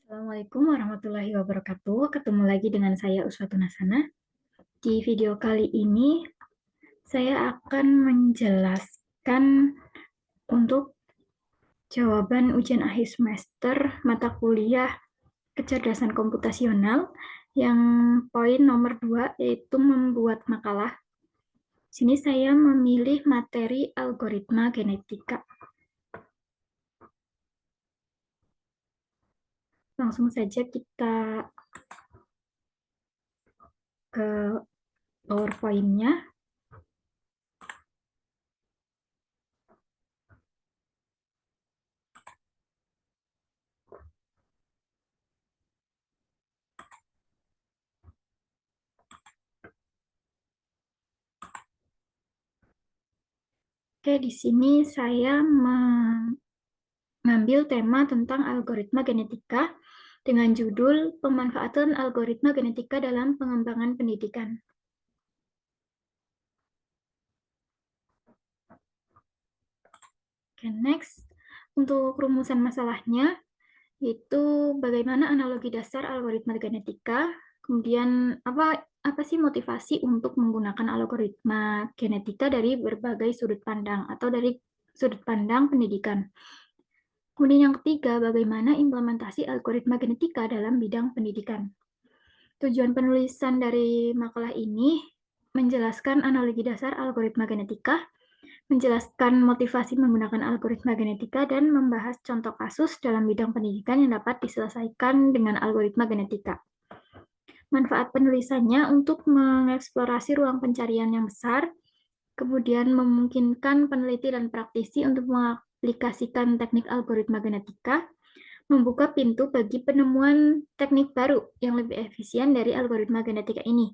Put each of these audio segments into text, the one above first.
Assalamualaikum warahmatullahi wabarakatuh. Ketemu lagi dengan saya Uswatun Hasana. Di video kali ini saya akan menjelaskan untuk jawaban ujian akhir semester mata kuliah kecerdasan komputasional yang poin nomor 2 yaitu membuat makalah. Sini saya memilih materi algoritma genetika. Langsung saja kita ke PowerPoint-nya. Oke, di sini saya mengambil tema tentang algoritma genetika dengan judul Pemanfaatan Algoritma Genetika dalam Pengembangan Pendidikan. Oke, next. Untuk rumusan masalahnya, yaitu bagaimana analogi dasar algoritma genetika, kemudian apa sih motivasi untuk menggunakan algoritma genetika dari berbagai sudut pandang atau dari sudut pandang pendidikan. Kemudian yang ketiga, bagaimana implementasi algoritma genetika dalam bidang pendidikan. Tujuan penulisan dari makalah ini menjelaskan analogi dasar algoritma genetika, menjelaskan motivasi menggunakan algoritma genetika, dan membahas contoh kasus dalam bidang pendidikan yang dapat diselesaikan dengan algoritma genetika. Manfaat penulisannya untuk mengeksplorasi ruang pencarian yang besar, kemudian memungkinkan peneliti dan praktisi untuk mengaplikasikan teknik algoritma genetika, membuka pintu bagi penemuan teknik baru yang lebih efisien dari algoritma genetika ini.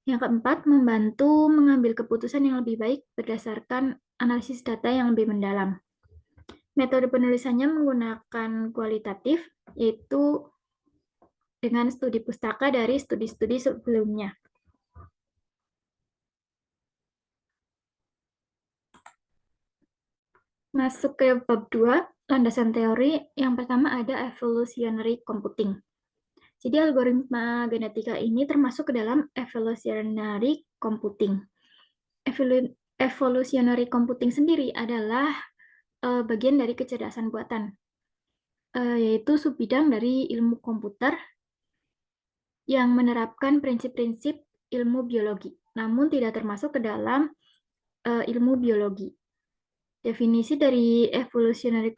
Yang keempat, membantu mengambil keputusan yang lebih baik berdasarkan analisis data yang lebih mendalam. Metode penulisannya menggunakan kualitatif, yaitu dengan studi pustaka dari studi-studi sebelumnya. Masuk ke bab 2, landasan teori. Yang pertama ada evolutionary computing. Jadi algoritma genetika ini termasuk ke dalam evolutionary computing. Evolutionary computing sendiri adalah bagian dari kecerdasan buatan, yaitu subbidang dari ilmu komputer yang menerapkan prinsip-prinsip ilmu biologi, namun tidak termasuk ke dalam ilmu biologi. Definisi dari evolutionary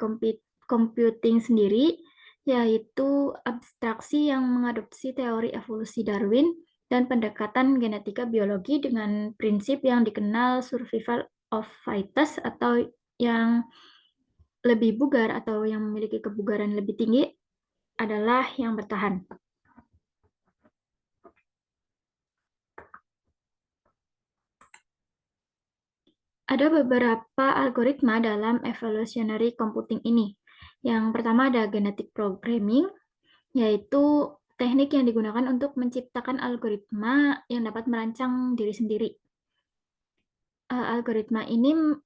computing sendiri yaitu abstraksi yang mengadopsi teori evolusi Darwin dan pendekatan genetika biologi dengan prinsip yang dikenal survival of fittest atau yang lebih bugar atau yang memiliki kebugaran lebih tinggi adalah yang bertahan. Ada beberapa algoritma dalam evolutionary computing ini. Yang pertama ada genetic programming, yaitu teknik yang digunakan untuk menciptakan algoritma yang dapat merancang diri sendiri. Algoritma ini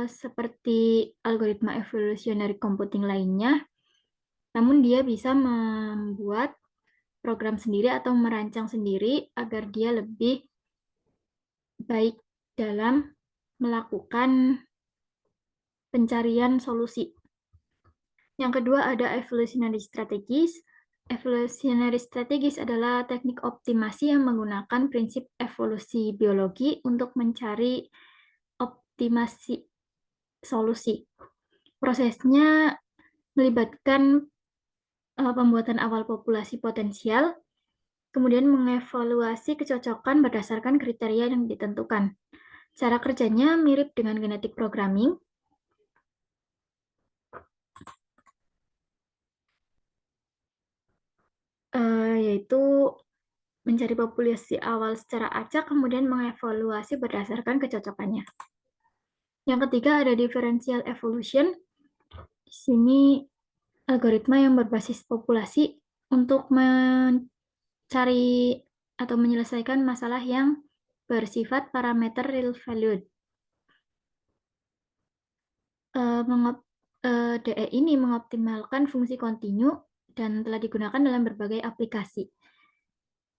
seperti algoritma evolutionary computing lainnya, namun dia bisa membuat program sendiri atau merancang sendiri agar dia lebih baik dalam melakukan pencarian solusi. Yang kedua ada evolutionary strategies. Evolutionary strategies adalah teknik optimasi yang menggunakan prinsip evolusi biologi untuk mencari optimasi solusi. Prosesnya melibatkan pembuatan awal populasi potensial, kemudian mengevaluasi kecocokan berdasarkan kriteria yang ditentukan. Cara kerjanya mirip dengan genetic programming, yaitu mencari populasi awal secara acak, kemudian mengevaluasi berdasarkan kecocokannya. Yang ketiga ada differential evolution. Di sini algoritma yang berbasis populasi untuk mencari atau menyelesaikan masalah yang bersifat parameter real valued. DE ini mengoptimalkan fungsi kontinu dan telah digunakan dalam berbagai aplikasi.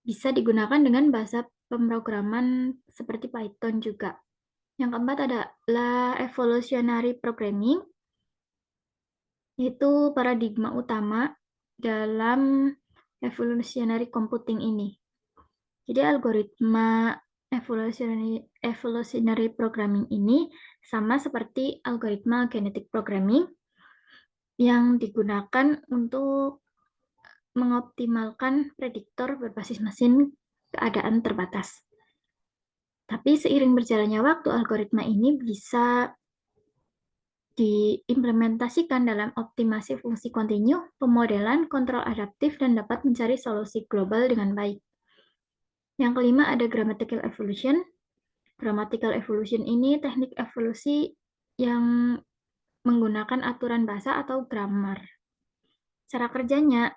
Bisa digunakan dengan bahasa pemrograman seperti Python juga. Yang keempat adalah evolutionary programming, yaitu paradigma utama dalam evolutionary computing ini. Jadi algoritma evolutionary programming ini sama seperti algoritma genetic programming yang digunakan untuk mengoptimalkan prediktor berbasis mesin keadaan terbatas. Tapi seiring berjalannya waktu, algoritma ini bisa diimplementasikan dalam optimasi fungsi kontinu, pemodelan, kontrol adaptif, dan dapat mencari solusi global dengan baik. Yang kelima ada grammatical evolution. Grammatical evolution ini teknik evolusi yang menggunakan aturan bahasa atau grammar. Cara kerjanya,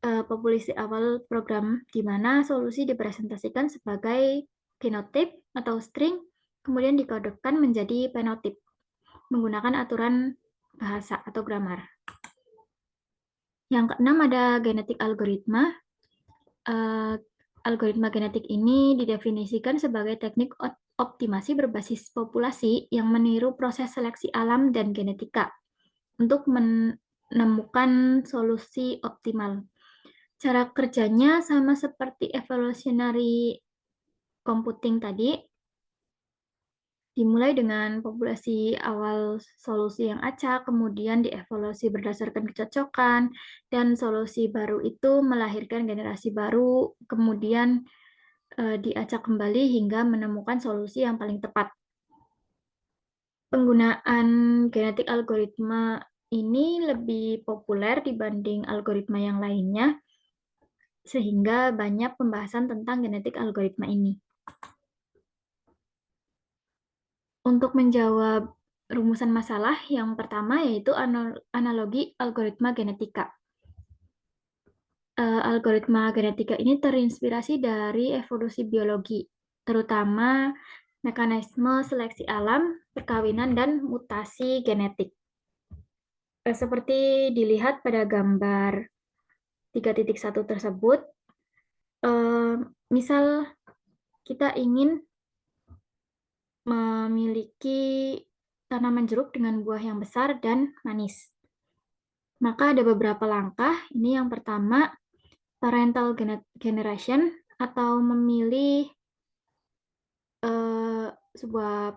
populasi awal program di mana solusi dipresentasikan sebagai genotip atau string, kemudian dikodekan menjadi penotip menggunakan aturan bahasa atau grammar. Yang keenam ada genetik algoritma. Algoritma genetik ini didefinisikan sebagai teknik optimasi berbasis populasi yang meniru proses seleksi alam dan genetika untuk menemukan solusi optimal. Cara kerjanya sama seperti evolutionary computing tadi, dimulai dengan populasi awal solusi yang acak, kemudian dievaluasi berdasarkan kecocokan, dan solusi baru itu melahirkan generasi baru, kemudian diacak kembali hingga menemukan solusi yang paling tepat. Penggunaan genetik algoritma ini lebih populer dibanding algoritma yang lainnya, sehingga banyak pembahasan tentang genetik algoritma ini. Untuk menjawab rumusan masalah, yang pertama yaitu analogi algoritma genetika. Algoritma genetika ini terinspirasi dari evolusi biologi, terutama mekanisme seleksi alam, perkawinan, dan mutasi genetik. Seperti dilihat pada gambar 3.1 tersebut, misal kita ingin memiliki tanaman jeruk dengan buah yang besar dan manis. Maka ada beberapa langkah. Ini yang pertama, parental generation atau memilih sebuah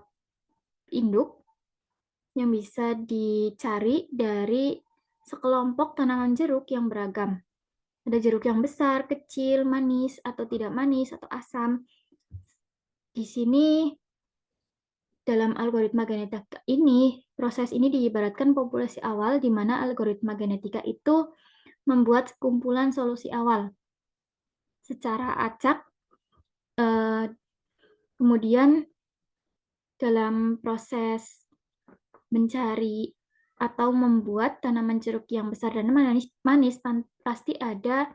induk yang bisa dicari dari sekelompok tanaman jeruk yang beragam. Ada jeruk yang besar, kecil, manis, atau tidak manis, atau asam. Di sini dalam algoritma genetika ini, proses ini diibaratkan populasi awal di mana algoritma genetika itu membuat kumpulan solusi awal secara acak. Kemudian dalam proses mencari atau membuat tanaman jeruk yang besar dan manis pasti ada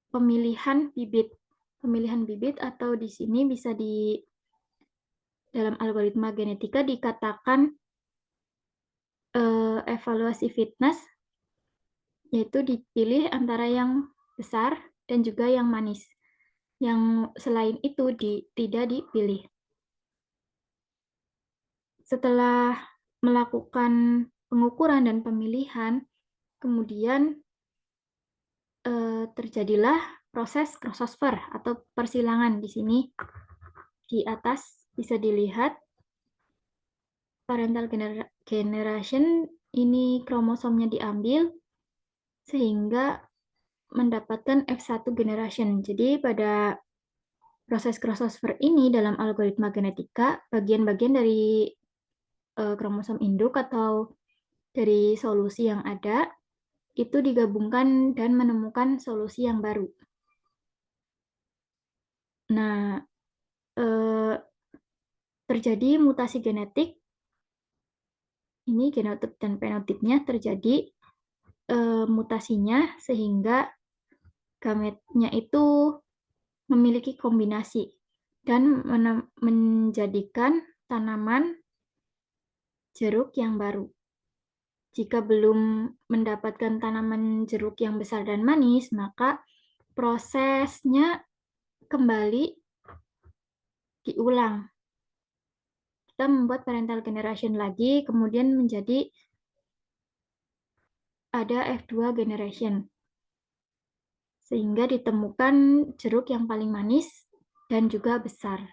pemilihan bibit. Pemilihan bibit atau di sini bisa dalam algoritma genetika dikatakan evaluasi fitness, yaitu dipilih antara yang besar dan juga yang manis. Yang selain itu tidak dipilih. Setelah melakukan pengukuran dan pemilihan, kemudian terjadilah proses crossover atau persilangan. Di sini di atas bisa dilihat parental generation, ini kromosomnya diambil sehingga mendapatkan F1 generation. Jadi pada proses crossover ini dalam algoritma genetika, bagian-bagian dari kromosom induk atau dari solusi yang ada itu digabungkan dan menemukan solusi yang baru. Nah, terjadi mutasi genetik, ini genotip dan penotipnya terjadi mutasinya sehingga gametnya itu memiliki kombinasi dan menjadikan tanaman jeruk yang baru. Jika belum mendapatkan tanaman jeruk yang besar dan manis, maka prosesnya kembali diulang. Kita membuat parental generation lagi, kemudian menjadi ada F2 generation. Sehingga ditemukan jeruk yang paling manis dan juga besar.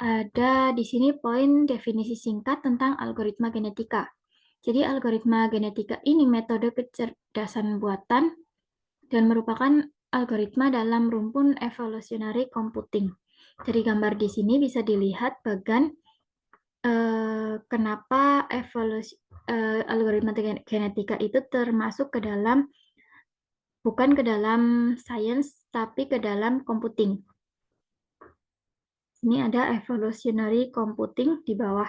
Ada di sini poin definisi singkat tentang algoritma genetika. Jadi algoritma genetika ini metode kecerdasan buatan dan merupakan algoritma dalam rumpun evolutionary computing. Dari gambar di sini bisa dilihat bagan kenapa algoritma genetika itu termasuk ke dalam, bukan ke dalam sains, tapi ke dalam computing. Ini ada evolutionary computing di bawah.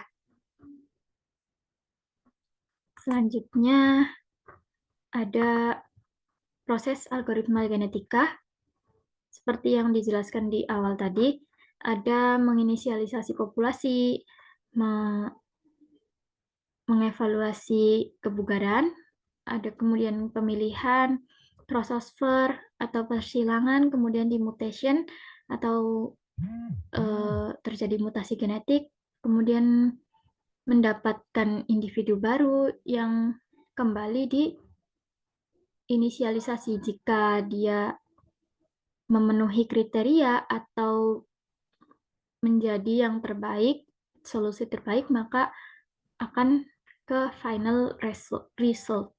Selanjutnya ada proses algoritma genetika. Seperti yang dijelaskan di awal tadi, ada menginisialisasi populasi, mengevaluasi kebugaran, ada kemudian pemilihan, crossover atau persilangan, kemudian di mutation atau terjadi mutasi genetik, kemudian mendapatkan individu baru yang kembali diinisialisasi jika dia memenuhi kriteria atau menjadi yang terbaik, solusi terbaik, maka akan ke final result.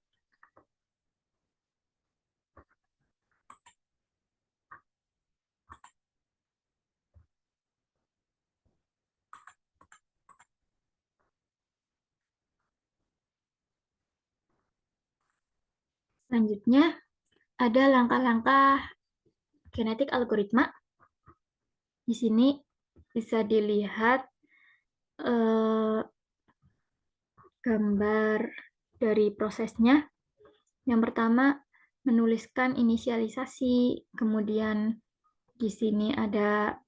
Selanjutnya, ada langkah-langkah genetik algoritma. Di sini bisa dilihat gambar dari prosesnya. Yang pertama, menuliskan inisialisasi, kemudian di sini ada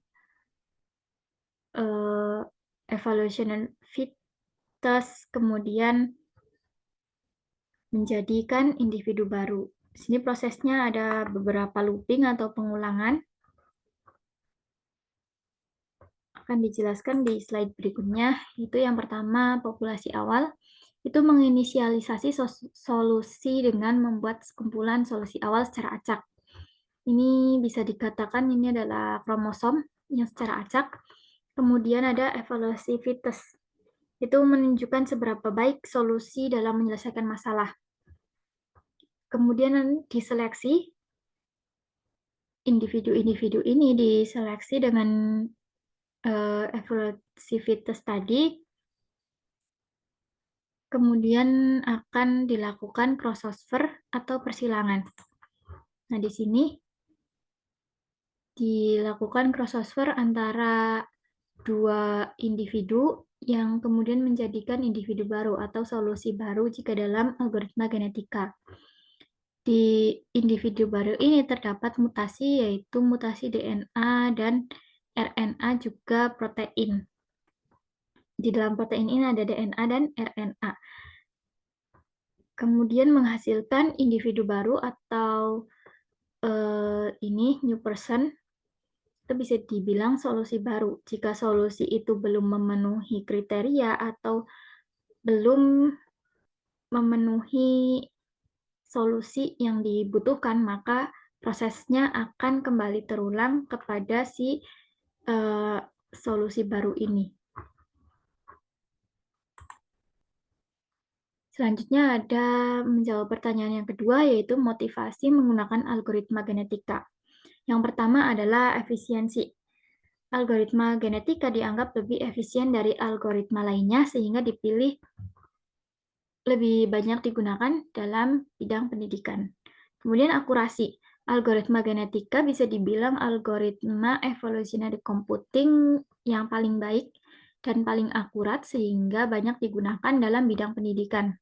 evaluation fetus, kemudian menjadikan individu baru. Di sini prosesnya ada beberapa looping atau pengulangan. Akan dijelaskan di slide berikutnya. Itu yang pertama, populasi awal. Itu menginisialisasi solusi dengan membuat kumpulan solusi awal secara acak. Ini bisa dikatakan ini adalah kromosom yang secara acak. Kemudian ada evaluasi fetus. Itu menunjukkan seberapa baik solusi dalam menyelesaikan masalah. Kemudian diseleksi, individu-individu ini diseleksi dengan evaluasi fetus tadi, kemudian akan dilakukan crossover atau persilangan. Nah, di sini dilakukan crossover antara dua individu yang kemudian menjadikan individu baru atau solusi baru jika dalam algoritma genetika. Di individu baru ini terdapat mutasi, yaitu mutasi DNA dan RNA juga protein. Di dalam protein ini ada DNA dan RNA. Kemudian menghasilkan individu baru atau ini new person, itu bisa dibilang solusi baru. Jika solusi itu belum memenuhi kriteria atau belum memenuhi solusi yang dibutuhkan, maka prosesnya akan kembali terulang kepada si solusi baru ini. Selanjutnya ada menjawab pertanyaan yang kedua, yaitu motivasi menggunakan algoritma genetika. Yang pertama adalah efisiensi. Algoritma genetika dianggap lebih efisien dari algoritma lainnya sehingga dipilih lebih banyak digunakan dalam bidang pendidikan. Kemudian akurasi. Algoritma genetika bisa dibilang algoritma evolutionary computing yang paling baik dan paling akurat sehingga banyak digunakan dalam bidang pendidikan.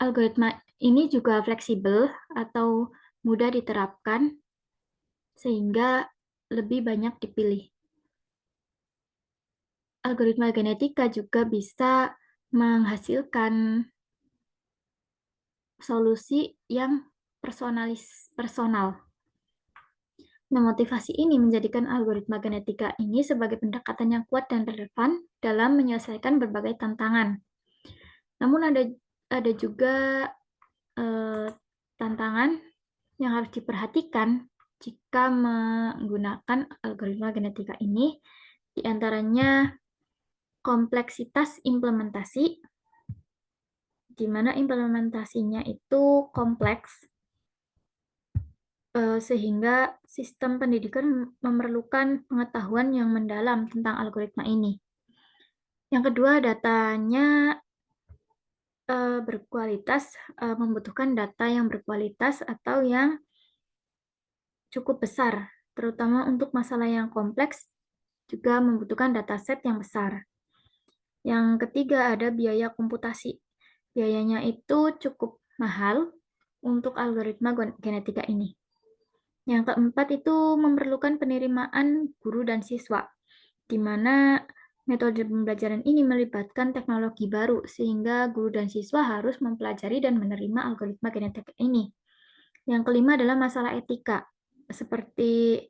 Algoritma ini juga fleksibel atau mudah diterapkan sehingga lebih banyak dipilih. algoritma genetika juga bisa menghasilkan solusi yang personal. Nah, motivasi ini menjadikan algoritma genetika ini sebagai pendekatan yang kuat dan relevan dalam menyelesaikan berbagai tantangan. Namun ada juga tantangan yang harus diperhatikan jika menggunakan algoritma genetika ini, diantaranya kompleksitas implementasi, di mana implementasinya itu kompleks, sehingga sistem pendidikan memerlukan pengetahuan yang mendalam tentang algoritma ini. Yang kedua, datanya berkualitas, membutuhkan data yang berkualitas atau yang cukup besar, terutama untuk masalah yang kompleks, juga membutuhkan dataset yang besar. Yang ketiga, ada biaya komputasi. Biayanya itu cukup mahal untuk algoritma genetika ini. Yang keempat itu memerlukan penerimaan guru dan siswa, di mana metode pembelajaran ini melibatkan teknologi baru, sehingga guru dan siswa harus mempelajari dan menerima algoritma genetika ini. Yang kelima adalah masalah etika, seperti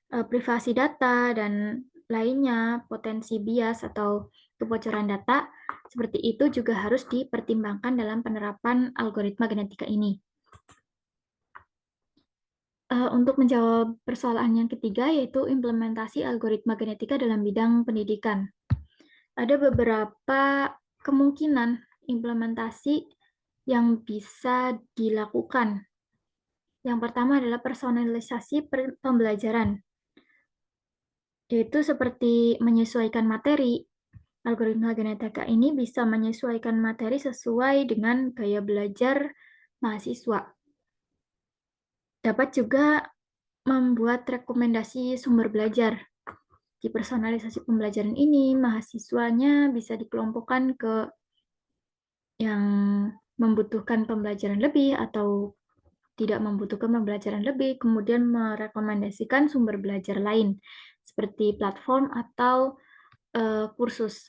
privasi data dan lainnya, potensi bias atau kebocoran data, seperti itu juga harus dipertimbangkan dalam penerapan algoritma genetika ini. Untuk menjawab persoalan yang ketiga, yaitu implementasi algoritma genetika dalam bidang pendidikan. Ada beberapa kemungkinan implementasi yang bisa dilakukan. Yang pertama adalah personalisasi pembelajaran, yaitu seperti menyesuaikan materi. Algoritma genetika ini bisa menyesuaikan materi sesuai dengan gaya belajar mahasiswa. Dapat juga membuat rekomendasi sumber belajar. Di personalisasi pembelajaran ini, mahasiswanya bisa dikelompokkan ke yang membutuhkan pembelajaran lebih atau tidak membutuhkan pembelajaran lebih, kemudian merekomendasikan sumber belajar lain, seperti platform atau kursus.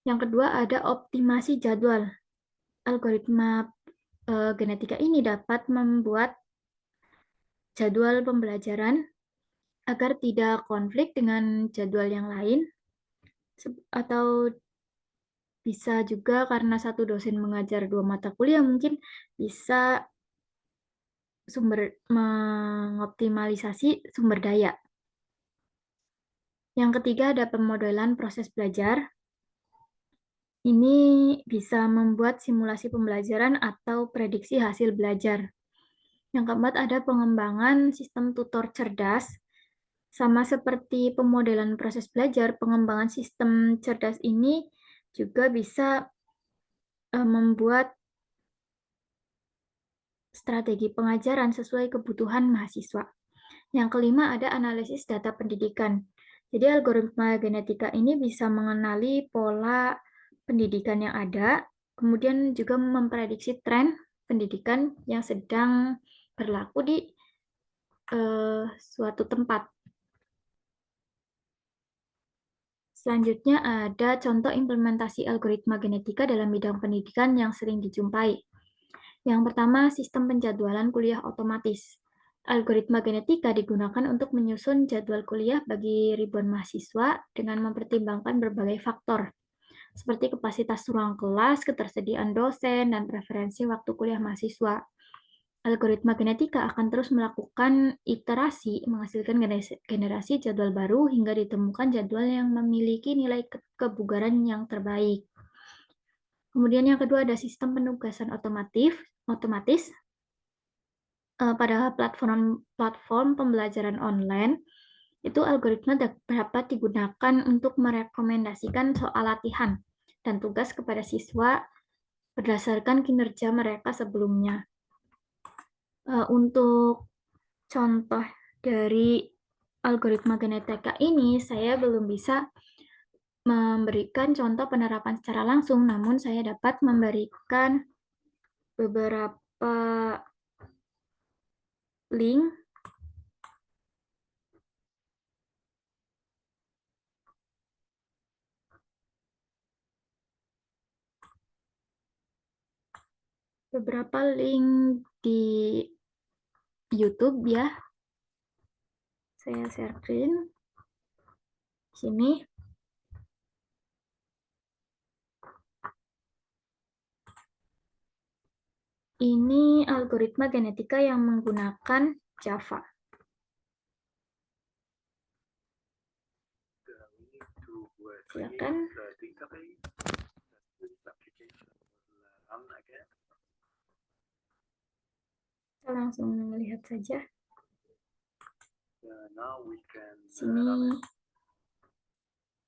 Yang kedua, ada optimasi jadwal. Algoritma genetika ini dapat membuat jadwal pembelajaran agar tidak konflik dengan jadwal yang lain, atau bisa juga karena satu dosen mengajar 2 mata kuliah, mungkin bisa mengoptimalisasi sumber daya. Yang ketiga ada pemodelan proses belajar. Ini bisa membuat simulasi pembelajaran atau prediksi hasil belajar. Yang keempat ada pengembangan sistem tutor cerdas. Sama seperti pemodelan proses belajar, pengembangan sistem cerdas ini juga bisa membuat strategi pengajaran sesuai kebutuhan mahasiswa. Yang kelima ada analisis data pendidikan. Jadi algoritma genetika ini bisa mengenali pola pendidikan yang ada, kemudian juga memprediksi tren pendidikan yang sedang berlaku di suatu tempat. Selanjutnya ada contoh implementasi algoritma genetika dalam bidang pendidikan yang sering dijumpai. Yang pertama, sistem penjadwalan kuliah otomatis. Algoritma genetika digunakan untuk menyusun jadwal kuliah bagi ribuan mahasiswa dengan mempertimbangkan berbagai faktor, seperti kapasitas ruang kelas, ketersediaan dosen, dan preferensi waktu kuliah mahasiswa. Algoritma genetika akan terus melakukan iterasi, menghasilkan generasi jadwal baru hingga ditemukan jadwal yang memiliki nilai kebugaran yang terbaik. Kemudian yang kedua ada sistem penugasan otomatis. Pada platform pembelajaran online, itu algoritma dapat digunakan untuk merekomendasikan soal latihan dan tugas kepada siswa berdasarkan kinerja mereka sebelumnya. Untuk contoh dari algoritma genetika ini, saya belum bisa memberikan contoh penerapan secara langsung, namun saya dapat memberikan beberapa link beberapa link di YouTube ya. Saya share screen sini. Ini algoritma genetika yang menggunakan Java. Silakan. Kita langsung melihat saja. Sini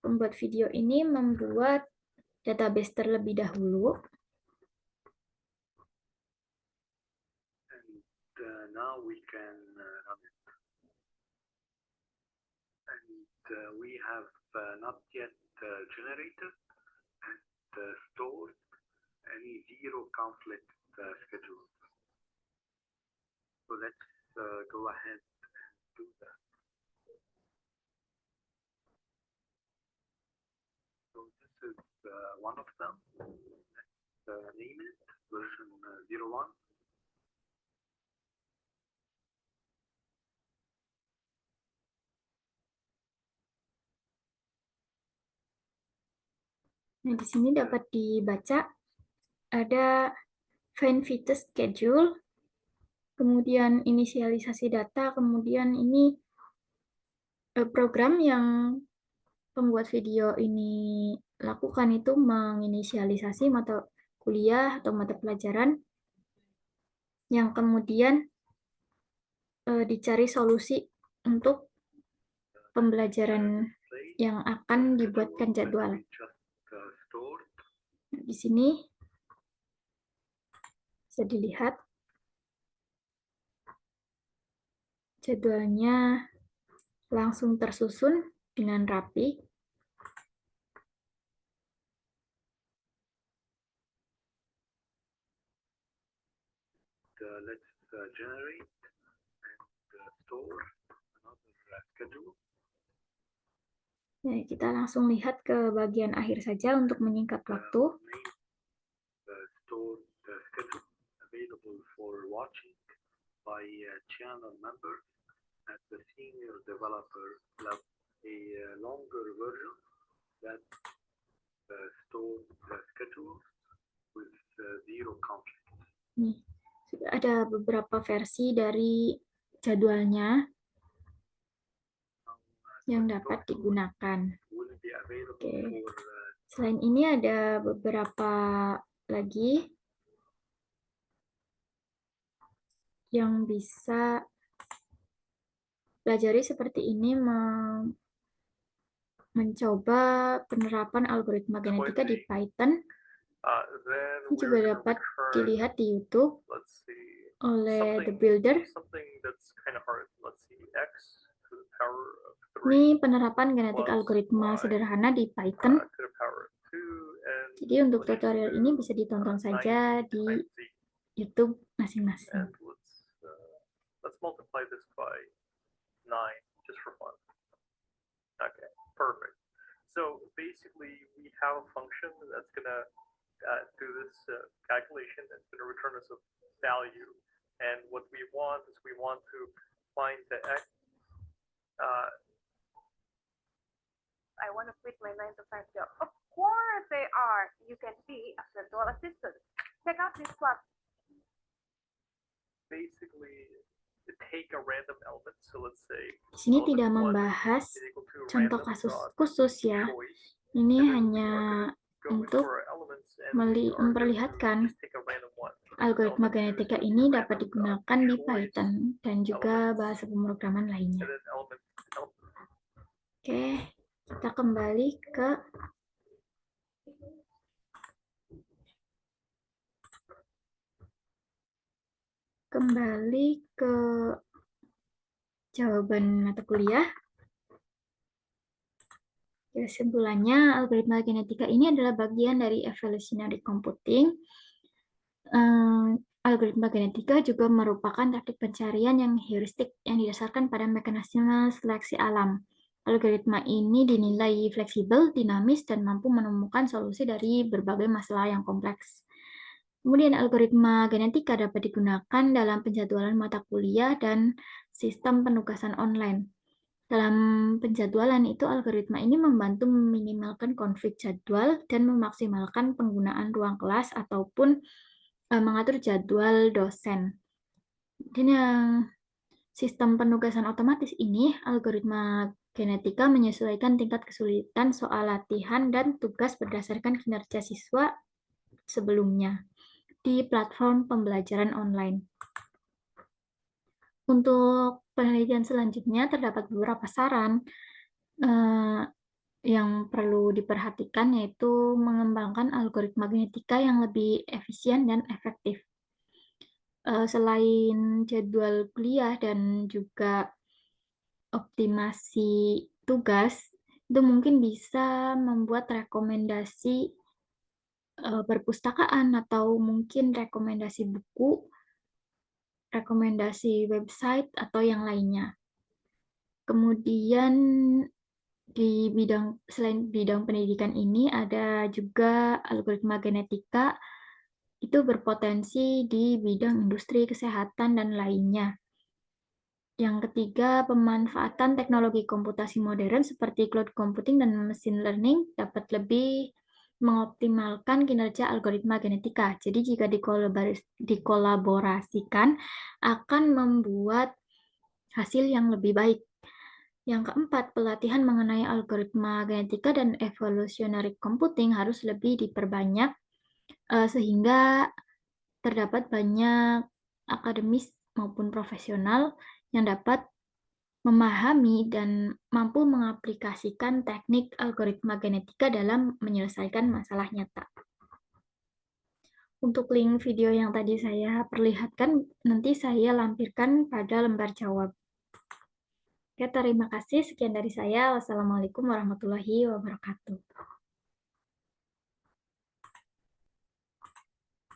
pembuat video ini membuat database terlebih dahulu. We have not yet generated and stored any zero conflict schedule. So let's go ahead and do that. So this is one of them. Let's name it version 01. Nah, di sini dapat dibaca ada find fetus schedule, kemudian inisialisasi data, kemudian ini program yang pembuat video ini lakukan itu menginisialisasi mata kuliah atau mata pelajaran yang kemudian dicari solusi untuk pembelajaran yang akan dibuatkan jadwal. Nah, di sini bisa dilihat jadwalnya langsung tersusun dengan rapi. Let's generate and store another schedule. Nah, kita langsung lihat ke bagian akhir saja untuk menyingkat waktu. Store the schedule available for watching by channel members at the senior developer level. A longer version that store the schedule with zero conflict. Nih, sudah ada beberapa versi dari jadwalnya yang dapat digunakan. Oke. Selain ini ada beberapa lagi yang bisa pelajari seperti ini mencoba penerapan algoritma genetika di Python. Ini juga dapat dilihat di YouTube oleh The Builder. Ini penerapan genetik algoritma sederhana di Python. Jadi untuk tutorial ini bisa ditonton saja di YouTube masing-masing. Let's multiply this by 9 just for fun. Okay, perfect. So basically we have a function that's going to do this calculation that's going to return us a value. And what we want is we want to find the x. I want to quit my 9-to-5 job. Of course they are. You can be a virtual assistant. Check out this one. Basically, take a random element. So let's say. Di sini tidak membahas contoh kasus khusus ya. Ini hanya untuk memperlihatkan algoritma genetika ini dapat digunakan di Python dan juga bahasa pemrograman lainnya. Oke. Kita kembali ke jawaban mata kuliah. Kesimpulannya, algoritma genetika ini adalah bagian dari evolutionary computing. Algoritma genetika juga merupakan teknik pencarian yang heuristik yang didasarkan pada mekanisme seleksi alam. Algoritma ini dinilai fleksibel, dinamis, dan mampu menemukan solusi dari berbagai masalah yang kompleks. Kemudian algoritma genetika dapat digunakan dalam penjadwalan mata kuliah dan sistem penugasan online. Dalam penjadwalan itu, algoritma ini membantu meminimalkan konflik jadwal dan memaksimalkan penggunaan ruang kelas ataupun mengatur jadwal dosen. Dan yang sistem penugasan otomatis ini, algoritma genetika menyesuaikan tingkat kesulitan soal latihan dan tugas berdasarkan kinerja siswa sebelumnya di platform pembelajaran online. Untuk penelitian selanjutnya terdapat beberapa saran yang perlu diperhatikan, yaitu mengembangkan algoritma genetika yang lebih efisien dan efektif. Selain jadwal kuliah dan juga optimasi tugas, itu mungkin bisa membuat rekomendasi perpustakaan atau mungkin rekomendasi buku, rekomendasi website, atau yang lainnya. Kemudian selain bidang pendidikan ini, ada juga algoritma genetika itu berpotensi di bidang industri kesehatan dan lainnya. Yang ketiga, pemanfaatan teknologi komputasi modern seperti cloud computing dan machine learning dapat lebih mengoptimalkan kinerja algoritma genetika. Jadi jika dikolaborasikan akan membuat hasil yang lebih baik. Yang keempat, pelatihan mengenai algoritma genetika dan evolutionary computing harus lebih diperbanyak sehingga terdapat banyak akademis maupun profesional yang dapat memahami dan mampu mengaplikasikan teknik algoritma genetika dalam menyelesaikan masalah nyata. Untuk link video yang tadi saya perlihatkan, nanti saya lampirkan pada lembar jawab. Oke, terima kasih. Sekian dari saya. Wassalamualaikum warahmatullahi wabarakatuh.